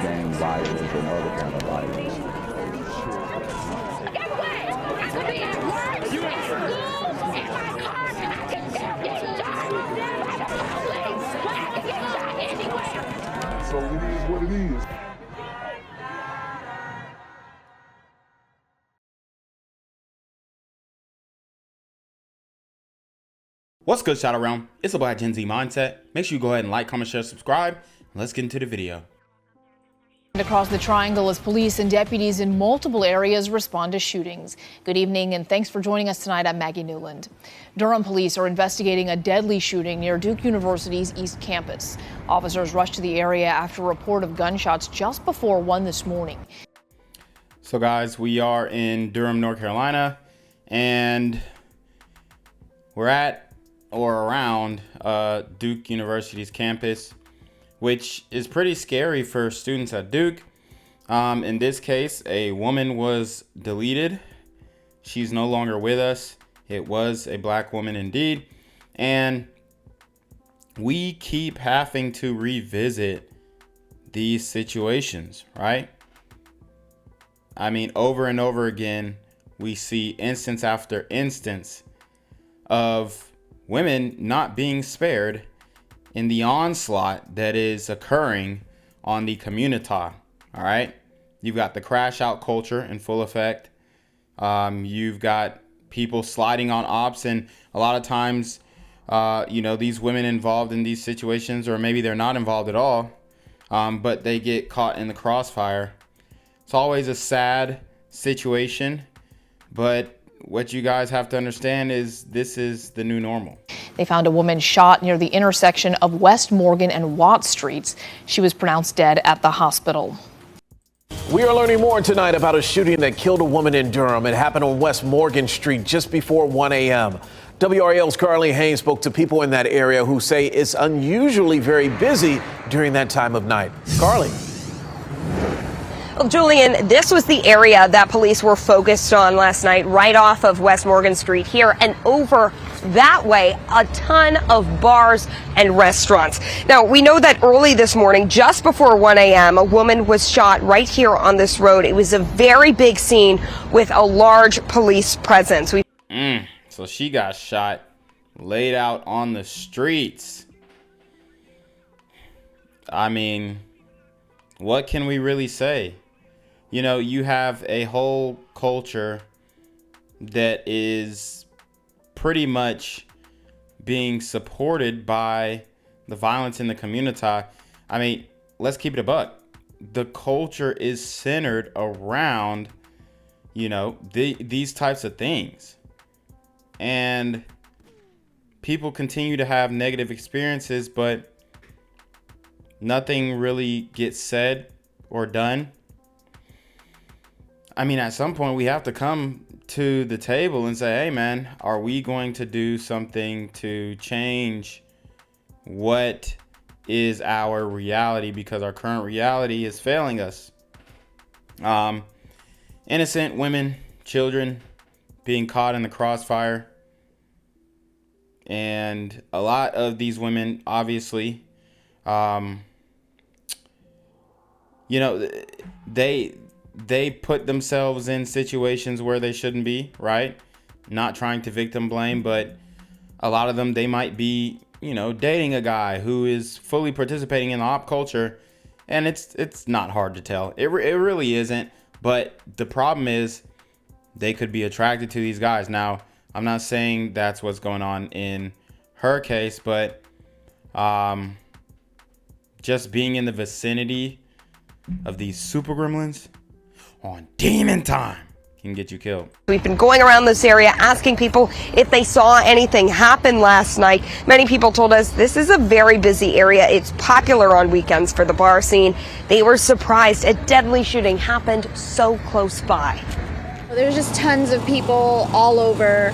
gang violence and other kind of violence. Get away! I could be at work, at school, in my car, and I can still get shot by the police. But I can get shot anywhere. So it is what it is. What's good, Shadow Realm? It's a Black Gen Z Mindset. Make sure you go ahead and like, comment, share, subscribe. Let's get into the video. Across the triangle as police and deputies in multiple areas respond to shootings. Good evening and thanks for joining us tonight. I'm Maggie Newland. Durham police are investigating a deadly shooting near Duke University's East Campus. Officers rushed to the area after a report of gunshots just before 1 this morning. So guys, we are in Durham, North Carolina, and we're at or around Duke University's campus, which is pretty scary for students at Duke. In this case, a woman was deleted. She's no longer with us. It was a black woman indeed. And we keep having to revisit these situations, right? I mean, over and over again, we see instance after instance of women not being spared in the onslaught that is occurring on the community. All right. You've got the crash out culture in full effect. You've got people sliding on ops, and a lot of times, these women involved in these situations, or maybe they're not involved at all, but they get caught in the crossfire. It's always a sad situation, but what you guys have to understand is this is the new normal. They found a woman shot near the intersection of West Morgan and Watt Streets. She was pronounced dead at the hospital. We are learning more tonight about a shooting that killed a woman in Durham. It happened on West Morgan Street just before 1 a.m. WRAL's Carly Haynes spoke to people in that area who say it's unusually very busy during that time of night. Carly. Well, Julian, this was the area that police were focused on last night, right off of West Morgan Street here, and over that way, a ton of bars and restaurants. Now, we know that early this morning, just before 1 a.m., a woman was shot right here on this road. It was a very big scene with a large police presence. So she got shot, laid out on the streets. I mean, what can we really say? You know, you have a whole culture that is pretty much being supported by the violence in the community. I mean, let's keep it a buck. The culture is centered around, these types of things. And people continue to have negative experiences, but nothing really gets said or done. I mean, at some point we have to come to the table and say, hey man, are we going to do something to change what is our reality? Because our current reality is failing us. Innocent women, children being caught in the crossfire. And a lot of these women, obviously, they put themselves in situations where they shouldn't be, right? Not trying to victim blame, but a lot of them, they might be, dating a guy who is fully participating in the op culture, and it's not hard to tell. It really isn't, but the problem is they could be attracted to these guys. Now, I'm not saying that's what's going on in her case, but just being in the vicinity of these super gremlins on demon time can get you killed. We've been going around this area asking people if they saw anything happen last night. Many people told us this is a very busy area. It's popular on weekends for the bar scene. They were surprised a deadly shooting happened so close by. There's just tons of people all over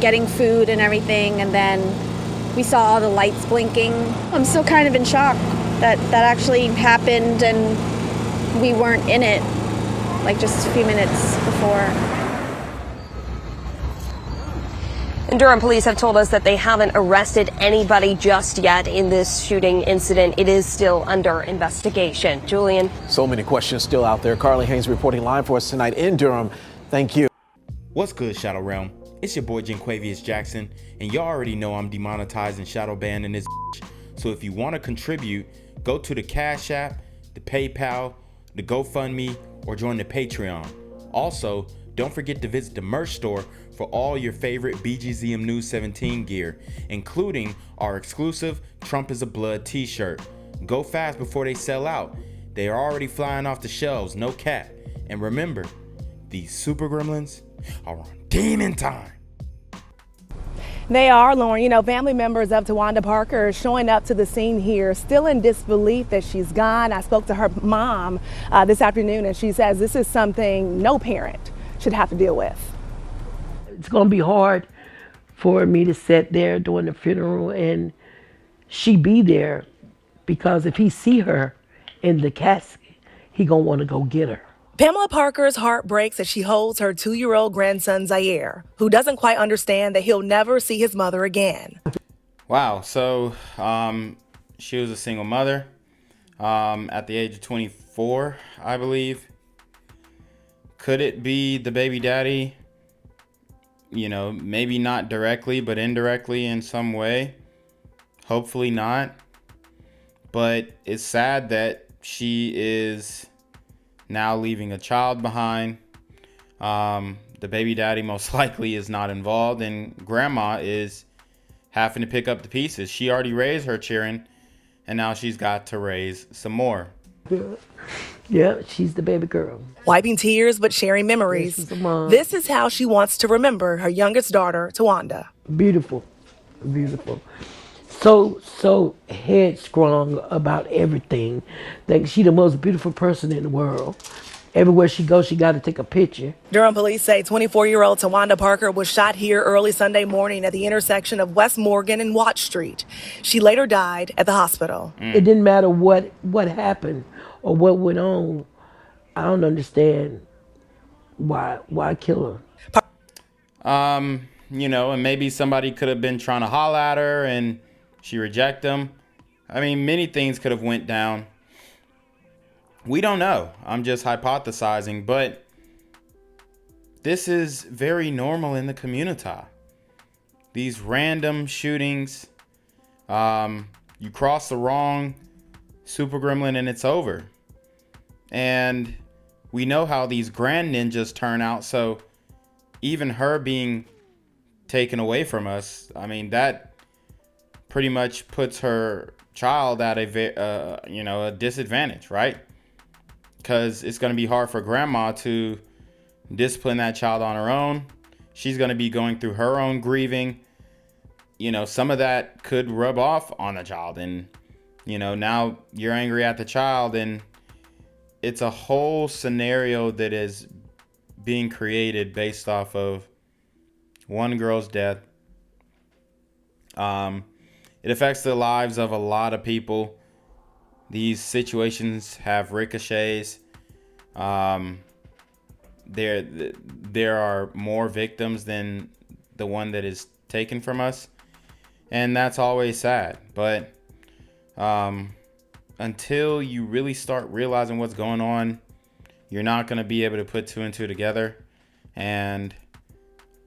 getting food and everything, and then we saw all the lights blinking. I'm still kind of in shock that actually happened and we weren't in it like just a few minutes before. And Durham police have told us that they haven't arrested anybody just yet in this shooting incident. It is still under investigation. Julian. So many questions still out there. Carly Haynes reporting live for us tonight in Durham. Thank you. What's good, Shadow Realm? It's your boy Jenquavius Jackson, and y'all already know I'm demonetized and shadow banned in this bitch. So if you want to contribute, go to the Cash App, the PayPal, the GoFundMe, or join the Patreon. Also, don't forget to visit the merch store for all your favorite BGZM News 17 gear, including our exclusive Trump is a Blood t-shirt. Go fast before they sell out. They are already flying off the shelves, no cap. And remember, these super gremlins are on demon time. They are, Lauren. You know, family members of Twanda Parker are showing up to the scene here, still in disbelief that she's gone. I spoke to her mom this afternoon, and she says this is something no parent should have to deal with. It's going to be hard for me to sit there during the funeral and she be there, because if he see her in the casket, he going to want to go get her. Pamela Parker's heart breaks as she holds her 2-year-old grandson, Zaire, who doesn't quite understand that he'll never see his mother again. Wow, so she was a single mother at the age of 24, I believe. Could it be the baby daddy? You know, maybe not directly, but indirectly in some way. Hopefully not. But it's sad that she is now leaving a child behind. The baby daddy most likely is not involved, and grandma is having to pick up the pieces. She already raised her children, and now she's got to raise some more. Yeah, she's the baby girl. Wiping tears but sharing memories. This is how she wants to remember her youngest daughter, Twanda. Beautiful, beautiful. So headstrong about everything. Like, she the most beautiful person in the world. Everywhere she goes, she got to take a picture. Durham police say 24-year-old Twanda Parker was shot here early Sunday morning at the intersection of West Morgan and Watch Street. She later died at the hospital. It didn't matter what happened or what went on. I don't understand why kill her. You know, and maybe somebody could have been trying to holler at her and she reject them. I mean, many things could have went down. We don't know. I'm just hypothesizing, but this is very normal in the community. These random shootings, you cross the wrong super gremlin and it's over. And we know how these grand ninjas turn out, so even her being taken away from us, I mean, that pretty much puts her child at a disadvantage, right? Because it's going to be hard for grandma to discipline that child on her own. She's going to be going through her own grieving. You know, some of that could rub off on the child, and you know, now you're angry at the child, and it's a whole scenario that is being created based off of one girl's death. It affects the lives of a lot of people. These situations have ricochets. There are more victims than the one that is taken from us, and that's always sad. But until you really start realizing what's going on, you're not going to be able to put two and two together. And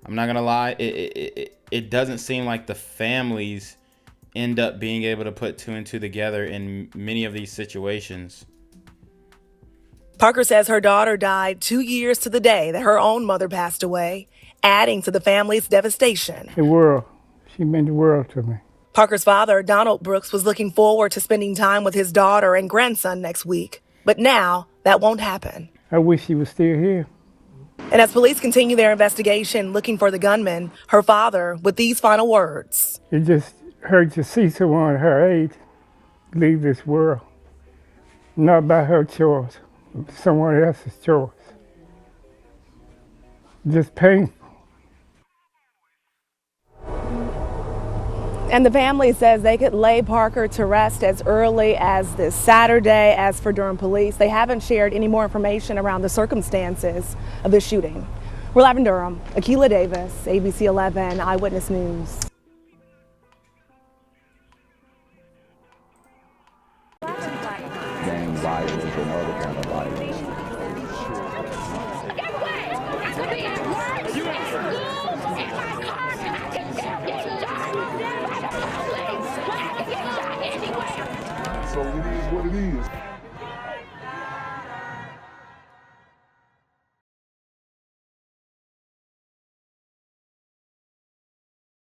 I'm not going to lie, it doesn't seem like the families end up being able to put two and two together in many of these situations. Parker says her daughter died 2 years to the day that her own mother passed away, adding to the family's devastation. The world. She meant the world to me. Parker's father, Donald Brooks, was looking forward to spending time with his daughter and grandson next week. But now that won't happen. I wish he was still here. And as police continue their investigation looking for the gunman, her father with these final words. It just hurt to see someone her age leave this world. Not by her choice, but someone else's choice. Just painful. And the family says they could lay Parker to rest as early as this Saturday. As for Durham police, they haven't shared any more information around the circumstances of the shooting. We're live in Durham. Akila Davis, ABC 11 Eyewitness News. Gang violence and other kind of violence. Guess what? I could be at work, at school, in my car, and I can still get shot by the police. But I can get shot anywhere. So it is what it is.